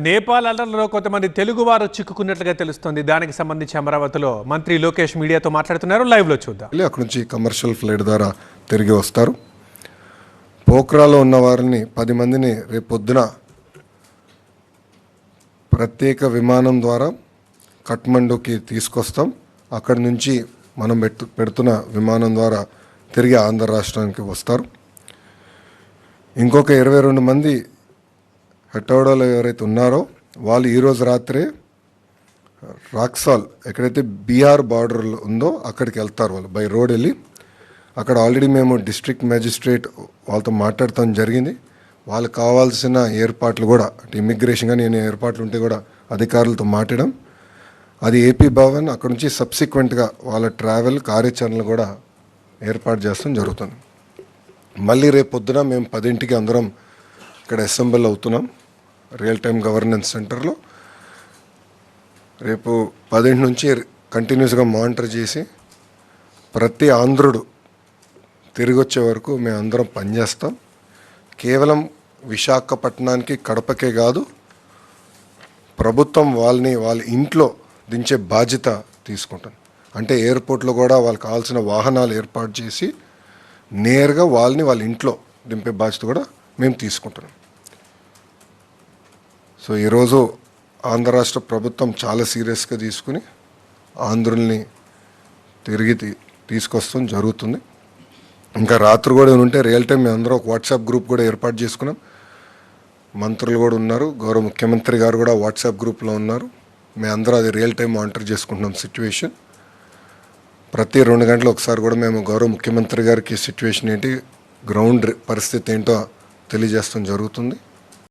నేపాల్ అల్లర్లలో కొంతమంది తెలుగువారు చిక్కుకున్నట్లుగా తెలుస్తోంది. దానికి సంబంధించి అమరావతిలో మంత్రి లోకేష్ మీడియాతో మాట్లాడుతున్నారు. లైవ్లో చూద్దాం. అక్కడ నుంచి కమర్షియల్ ఫ్లైట్ ద్వారా తిరిగి వస్తారు. పోఖ్రాలో ఉన్న వారిని 10 మందిని రేపు పొద్దున ప్రత్యేక విమానం ద్వారా కఠ్మండూకి తీసుకొస్తాం. అక్కడి నుంచి మనం పెడుతున్న విమానం ద్వారా తిరిగి ఆంధ్ర రాష్ట్రానికి వస్తారు. ఇంకొక 22 మంది హెటోడాలో ఎవరైతే ఉన్నారో వాళ్ళు ఈరోజు రాత్రే రాక్సాల్ ఎక్కడైతే బీహార్ బార్డర్ ఉందో అక్కడికి వెళ్తారు. వాళ్ళు బై రోడ్ వెళ్ళి అక్కడ ఆల్రెడీ మేము డిస్ట్రిక్ట్ మ్యాజిస్ట్రేట్ వాళ్ళతో మాట్లాడటం జరిగింది. వాళ్ళకి కావాల్సిన ఏర్పాట్లు కూడా అంటే ఇమిగ్రేషన్ కానీ ఏర్పాట్లు ఉంటే కూడా అధికారులతో మాట్లాడడం, అది ఏపీ భవన్ అక్కడ నుంచి సబ్సిక్వెంట్గా వాళ్ళ ట్రావెల్ కార్యాచరణలు కూడా ఏర్పాటు చేస్తాం జరుగుతుంది. మళ్ళీ రేపు పొద్దున మేము 10ంటికి అందరం ఇక్కడ అసెంబ్లీ అవుతున్నాం రియల్ టైమ్ గవర్నెన్స్ సెంటర్లో. రేపు 10 నుంచి కంటిన్యూస్గా మానిటర్ చేసి ప్రతి ఆంధ్రుడు తిరిగి వచ్చే వరకు మేము అందరం పనిచేస్తాం. కేవలం విశాఖపట్నానికి కడపకే కాదు, ప్రభుత్వం వాళ్ళ ఇంట్లో దించే బాధ్యత తీసుకుంటాం. అంటే ఎయిర్పోర్ట్లో కూడా వాళ్ళకి కావాల్సిన వాహనాలు ఏర్పాటు చేసి నేరుగా వాళ్ళ ఇంట్లో దింపే బాధ్యత కూడా మేము తీసుకుంటున్నాం. సో ఈరోజు ఆంధ్ర రాష్ట్ర ప్రభుత్వం చాలా సీరియస్గా తీసుకుని ఆంధ్రుల్ని తిరిగి తీసుకొస్తాం జరుగుతుంది. ఇంకా రాత్రి కూడా ఉంటే రియల్ టైం మేము అందరూ ఒక వాట్సాప్ గ్రూప్ కూడా ఏర్పాటు చేసుకున్నాం. మంత్రులు కూడా ఉన్నారు, గౌరవ ముఖ్యమంత్రి గారు కూడా వాట్సాప్ గ్రూప్లో ఉన్నారు. మేము అందరూ అది రియల్ టైం మానిటర్ చేసుకుంటున్నాం సిచ్యువేషన్. ప్రతి 2 గంటలు ఒకసారి కూడా మేము గౌరవ ముఖ్యమంత్రి గారికి సిచ్యువేషన్ ఏంటి, గ్రౌండ్ పరిస్థితి ఏంటో తెలియజేస్తాం జరుగుతుంది.